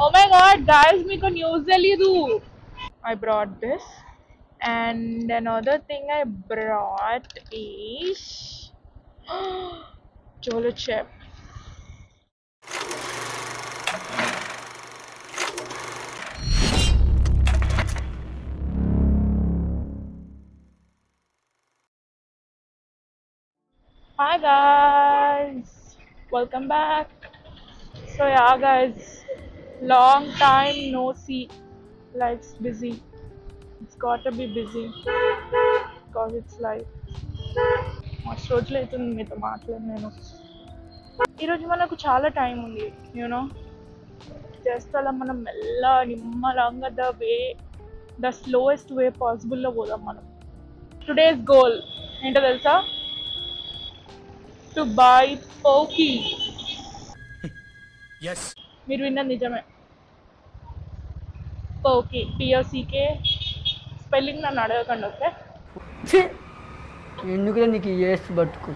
Oh my god, guys, meeku news telidu. I brought this, and another thing I brought is Cholo chip. Hi guys, welcome back. So yeah guys, long time no see. Life's busy. It's gotta be busy because it's life. మస్తు రోజులు అవుతుంది మీతో మాట్లాడి నేను. ఈరోజు మనకు చాలా time ఉంది, యూనో. జస్ట్ అలా మనం నిమ్మలంగా ద స్లోయెస్ట్ వే పాసిబుల్లో పోదాం మనం. టుడేస్ గోల్ ఏంటో తెలుసా? To buy poke. మీరు విన్నది నిజమే. పోకీ, పిఓసీకే. స్పెల్లింగ్ నన్ను అడగకండి, ఓకే? ఎందుకులే నీకు ఏస్ పట్టుకు.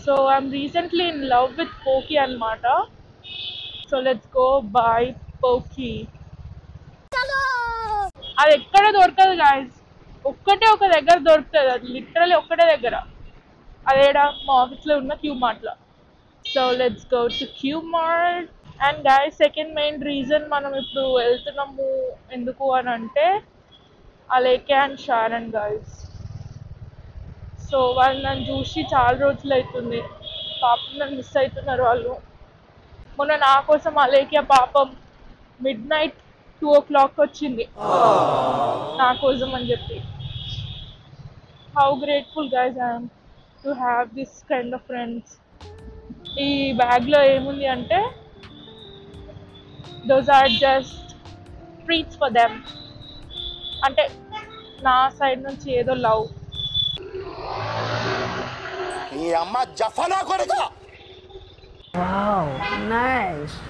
So I'm recently in love with poke అనమాట. So let's go buy poke. అది ఎక్కడ దొరకదు గాయస్, ఒక్కటే ఒక దగ్గర దొరుకుతుంది. అది లిటరలీ ఒక్కటే దగ్గర. అదేడా మా ఆఫీస్లో ఉన్న క్యూ మార్ట్లో. So let's go to Q Mart. And guys, second main reason మనం ఇప్పుడు వెళ్తున్నాము ఎందుకు అని అంటే అలేకే అండ్ షారన్ గాయస్. సో వాళ్ళు నన్ను చూసి చాలా రోజులు అవుతుంది. పాపం నన్ను మిస్ అవుతున్నారు వాళ్ళు. మొన్న నా కోసం అలేకే పాపం midnight 2 o'clock వచ్చింది నా కోసం అని చెప్పి. How grateful guys I am to have this kind of friends. ఈ బ్యాగ్లో ఏముంది అంటే those are just treats for them. అంటే నా సైడ్ నుంచి ఏదో లవ్.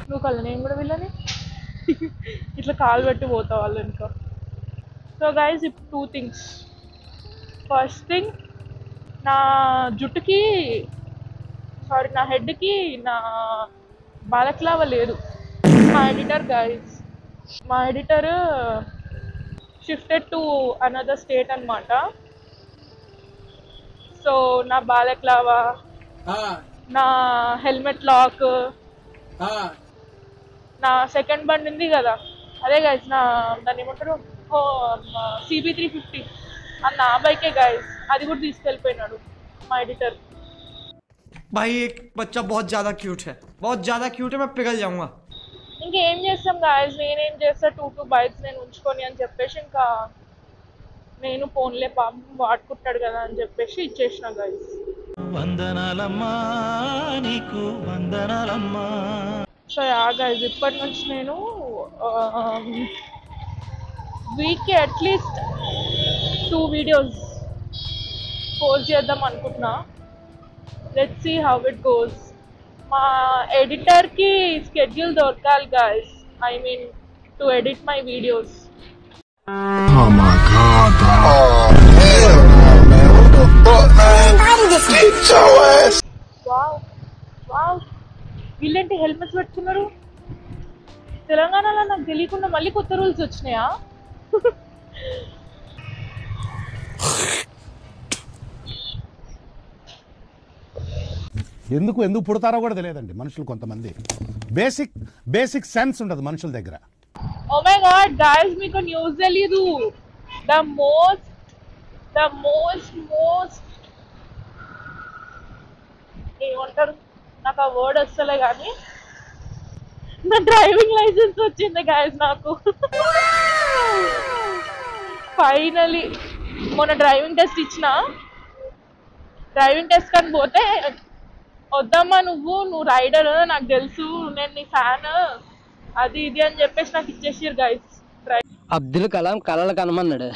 నువ్వు కళ్ళ నేను కూడా వీళ్ళని ఇట్లా కాలు పెట్టి పోతావు వాళ్ళు ఇంకా. సో గైస్, ఇప్పుడు 2 things. ఫస్ట్ థింగ్, నా జుట్టుకి నా హెడ్కి నా బాలక్లావ లేదు. మా ఎడిటర్ గైస్, మా editor shifted to another state అనమాట. సో నా బాలక్లావా, నా హెల్మెట్ లాక్, నా సెకండ్ బండి ఉంది కదా, అదే గైస్ దాన్ని ఏమంటారు, CB350, అది నా బైకే గైస్. అది కూడా తీసుకెళ్ళిపోయినాడు మా ఎడిటర్. भाई एक बच्चा बहुत ज्यादा क्यूट है, बहुत ज्यादा क्यूट है, मैं पिघल जाऊंगा. ఇంకేం చేస్తాం గాయస్, నేనేం చేస్తా, 2 బైక్స్ నేను ఉంచుకొని అని చెప్పేసి ఇంకా నేను ఫోన్లే పాపం వాడుకుంటాడు కదా అని చెప్పేసి ఇచ్చేసిన గాయస్. సో యా గైస్, ఇప్పటి నుంచి నేను వీక్కి అట్లీస్ట్ 2 వీడియోస్ పోస్ట్ చేద్దాం అనుకుంటున్నా. Let's see how it goes. మా ఎడిటర్కి స్కెడ్యూల్ దొరకాలి guys, I mean to edit my videos. Oh my god, bro. Oh, hell no, man. What the fuck, man? Get your ass. Wow, వీళ్ళంటే helmets పెట్టుకున్నారు. తెలంగాణలో నాకు తెలియకుండా మళ్ళీ కొత్త రూల్స్ వచ్చినాయా? ఎందుకు పుడతారో కూడా తెలియదండి మనుషులు. కొంతమంది బేసిక్ సెన్స్ ఉండదు మనుషుల దగ్గర. Oh my god, guys, మీకు న్యూస్ తెలీదు. The most ఏమంటారు, నాకు ఆ వర్డ్ వస్తలే కానీ నా డ్రైవింగ్ లైసెన్స్ వచ్చింది గాయస్ నాకు. ఫైనలీ మొన్న డ్రైవింగ్ టెస్ట్ ఇచ్చిన. డ్రైవింగ్ టెస్ట్ కానీ పోతే వద్దమ్మా నువ్వు రైడర్, నాకు తెలుసు, నేను నీ ఫ్యాన్, అది ఇది అని చెప్పేసి నాకు ఇచ్చేసారు గైస్. అబ్దుల్ కలాం కళలు కనమన్నాడు,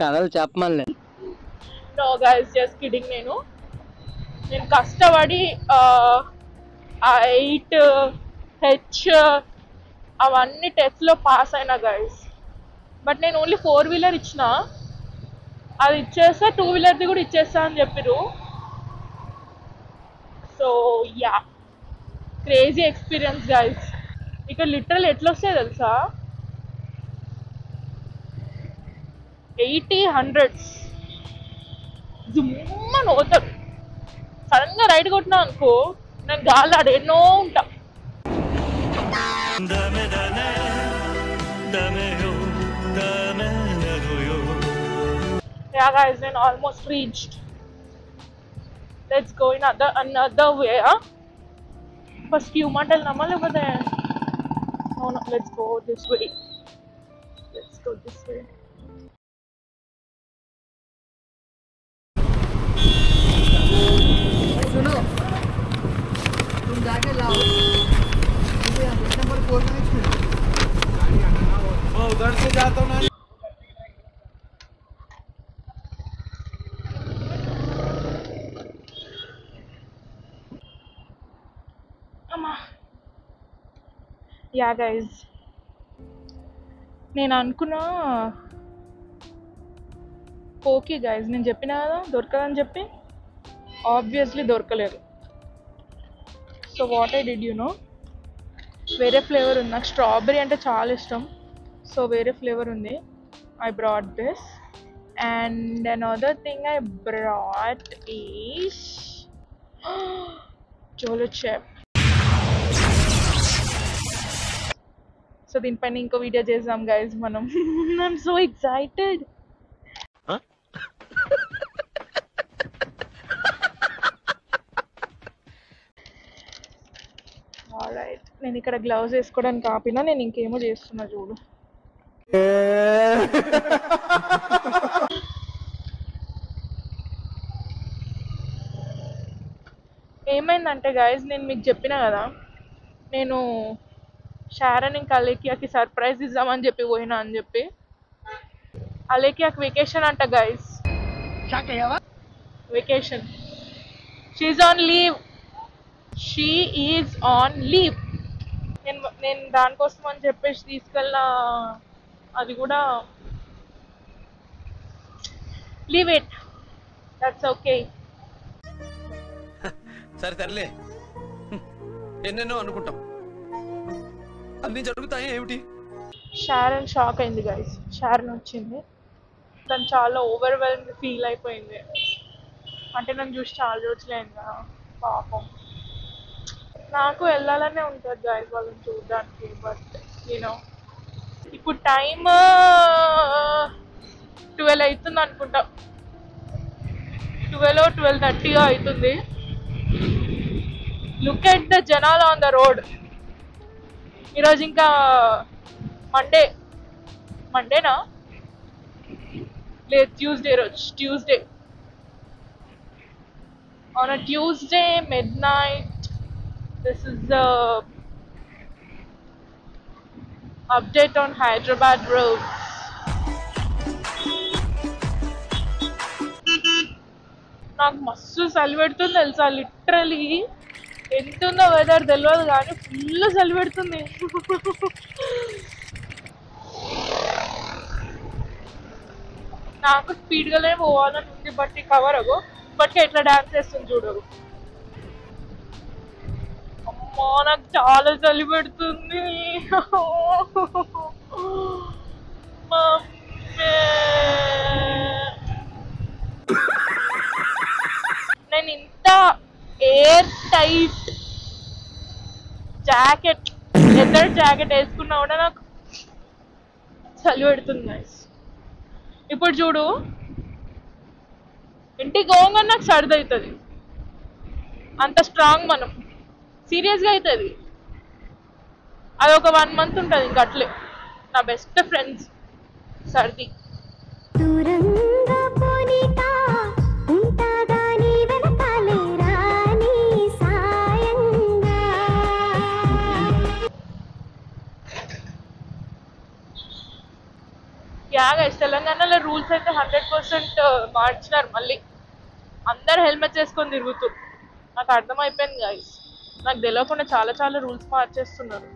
కళలు చెప్పమని. No guys, just kidding. నేను కష్టపడి 8 H అవన్నీ టెస్ట్లో పాస్ అయినా గైస్. బట్ నేను ఓన్లీ 4-wheeler ఇచ్చిన. అది ఇచ్చేస్తే 2-wheelerది కూడా ఇచ్చేస్తా అని చెప్పిరు. So yeah, crazy experience guys. ఇక్కడ లిటరల్ ఎట్లా వస్తాయి తెలుసా 80, 100s జుమ్మని పోతారు. సడన్ గా రైట్ కొట్టినా అనుకో నేను గాలి ఆడ ఎన్నో ఉంటా. Yeah guys, నేను almost reached. Let's go in another way. First Q-Mart వెళ్దామా లేకపోతే no, let's go this way. Let's go this way. सुनो तुम जाके लाओ मुझे नंबर 4 में छोड़ वो उधर से जाता हूं ना. యా గైజ్ నేను అనుకున్నా ఓకే గైజ్ నేను చెప్పినా కదా దొరకదని చెప్పి ఆబ్వియస్లీ దొరకలేదు. So what I did you know వేరే ఫ్లేవర్ ఉంది. నాకు స్ట్రాబెరీ అంటే చాలా ఇష్టం. సో వేరే ఫ్లేవర్ ఉంది. I brought this and another thing I brought is చోలో చిప్. సో దీనిపైన ఇంకో వీడియో చేద్దాం గైజ్ మనం. I'm so excited. ఆల్రైట్ నేను ఇక్కడ గ్లౌజ్ వేసుకోవడానికి ఆపినా నేను ఇంకేమో చేస్తున్నా చూడు. ఏమైందంటే గైజ్ నేను మీకు చెప్పినా కదా నేను షారన్ ఇంకా అలేకియాకి సర్ప్రైజ్ ఇద్దామని చెప్పి పోయినా అని చెప్పి. అలేకియాకి వెకేషన్ అంట guys. Vacation. She on leave. She is on leave. నేను దానికోసం అని చెప్పేసి తీసుకెళ్ళిన అది కూడా లీవ్ ఇట్. That's okay. సరే సర్లే ఎన్నెన్నో అనుకుంటాం అన్ని జరుగుతాయి ఏమిటి. షారన్ షాక్ అయింది గైస్. షారన్ వచ్చింది తను చాలా ఓవర్వెల్మ్ ఫీల్ అయిపోయింది. అంటే నన్ను చూసి చాలా రోజులైంది కదా పాపం. నాకు వెళ్ళాలనే ఉంటుంది గైస్ వాళ్ళని చూడడానికి. బట్ యూనో ఇప్పుడు టైమ్ 12 అవుతుంది అనుకుంటా. 12 or 12:30 అవుతుంది. లుక్ ఎట్ ద జనాలు ఆన్ ద రోడ్. ఈరోజు ఇంకా మండేనా లేదు ట్యూస్డే రోజు. Tuesday on a Tuesday midnight. This is the update on Hyderabad roads. నాకు మస్తు చలి పెడుతుంది తెలుసా. లిటరలీ ఎంతుందో వెదర్ తెలియదు కానీ ఫుల్ చలి పెడుతుంది. నాకు స్పీడ్గానే పోవాలని ఉంది. బట్ ఈ కవర్ అగో బట్ ఎట్లా డాన్స్ చేస్తుంది చూడరు. అమ్మా నాకు చాలా చలి పెడుతుంది. నేను ఇంత air tight jacket leather jacket వేసుకున్నా కూడా నాకు చలి పెడుతుంది గైస్. ఇప్పుడు చూడు ఇంటికి గోంగా నాకు సర్ది అవుతుంది. అంత స్ట్రాంగ్ మనం సీరియస్గా అవుతుంది. అది ఒక 1 month ఉంటుంది ఇంక అట్లే. నా బెస్ట్ ఫ్రెండ్స్ సర్ది. యా గైస్ తెలంగాణలో రూల్స్ అయితే 100% మార్చినారు. మళ్ళీ అందరు హెల్మెట్ చేసుకొని తిరుగుతారు. నాకు అర్థమైపోయింది గైస్. నాకు తెలియకుండా చాలా రూల్స్ మార్చేస్తున్నారు.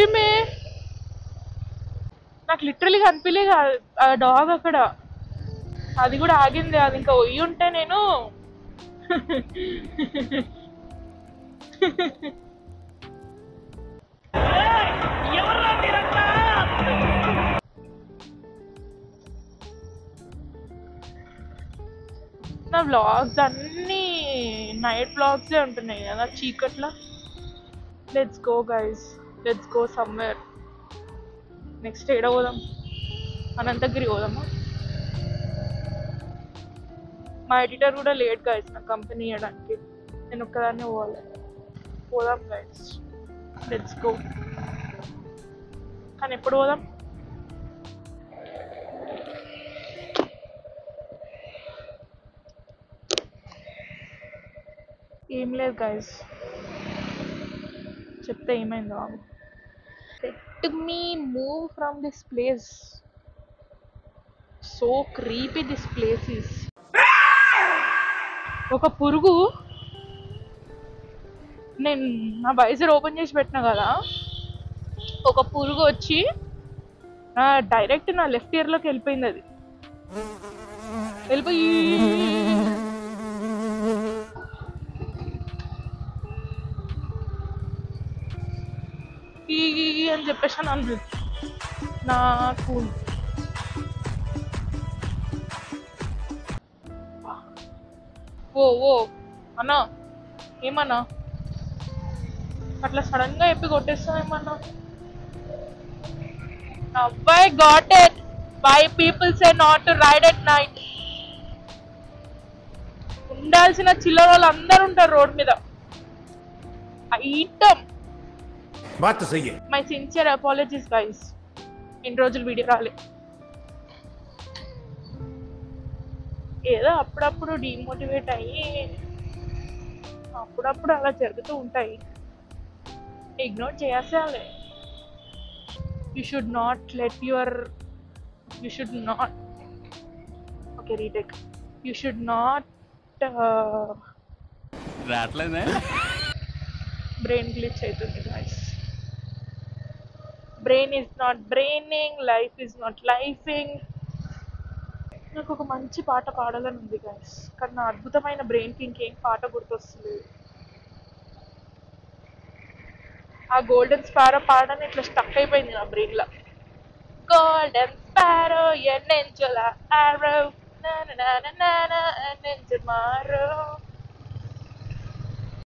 ఏమే నాకు లిటరలీ కనిపించలేదు ఆ డాగ్ అక్కడ. అది కూడా ఆగింది. అది ఇంకా పోయి ఉంటే నేను నా వ్లాగ్స్ అన్నీ నైట్ వ్లాగ్సే ఉంటున్నాయి కదా చీకట్లో. Let's go guys, let's go somewhere. Next ఏడ పోదాం? అనంతగిరి పోదామా? మా ఎడిటర్ కూడా లేట్ గైస్ నాకు కంపెనీ ఇవ్వడానికి. నేను ఒక్కదాన్నే పోవాలి. పోదాం గైస్, లెట్స్ గో. కానీ ఎప్పుడు పోదాం? ఏం లేదు గైస్, చెప్తే ఏమైందో. Let me move from this place. So creepy this place is. ఒక పురుగు, నేను నా వైజర్ ఓపెన్ చేసి పెట్టినా కదా, ఒక పురుగు వచ్చి డైరెక్ట్ నా లెఫ్ట్ ఇయర్లోకి వెళ్ళిపోయింది. అది వెళ్ళిపోయి అని చెప్పేసి అని అన్నది నాకు. ఓ ఓ అన్నా, ఏమన్నా అట్లా సడన్ గా చెప్పి కొట్టేస్తాం ఏమన్నా? అబ్బాయి got it. Why people say not to ride at night. ఉండాల్సిన చిల్లర వాళ్ళు అందరు ఉంటారు రోడ్ మీద. Item. My sincere apologies guys, ఇన్ని రోజులు వీడియో రాలే. ఏదో అప్పుడప్పుడు డిమోటివేట్ అయ్యి అప్పుడప్పుడు అలా జరుగుతూ ఉంటాయి. ఇగ్నోర్ చేయాలి. You should not let your okay retake. You should not brain glitch అవుతుంది guys. Brain is not braining, life is not lifing. నాకు ఒక మంచి పాట పాడాలని ఉంది గైస్, కానీ నా అద్భుతమైన బ్రెయిన్కి ఇంకేం పాట గుర్తొస్తుంది. ఆ గోల్డెన్ స్పారో పాడని ఇట్లా స్టక్ అయిపోయింది నా బ్రెయిన్లో. గోల్డెన్ స్పారో ఎన్నెంజల ఆరో నానా నానా నానా ఎన్నెంజ మారో.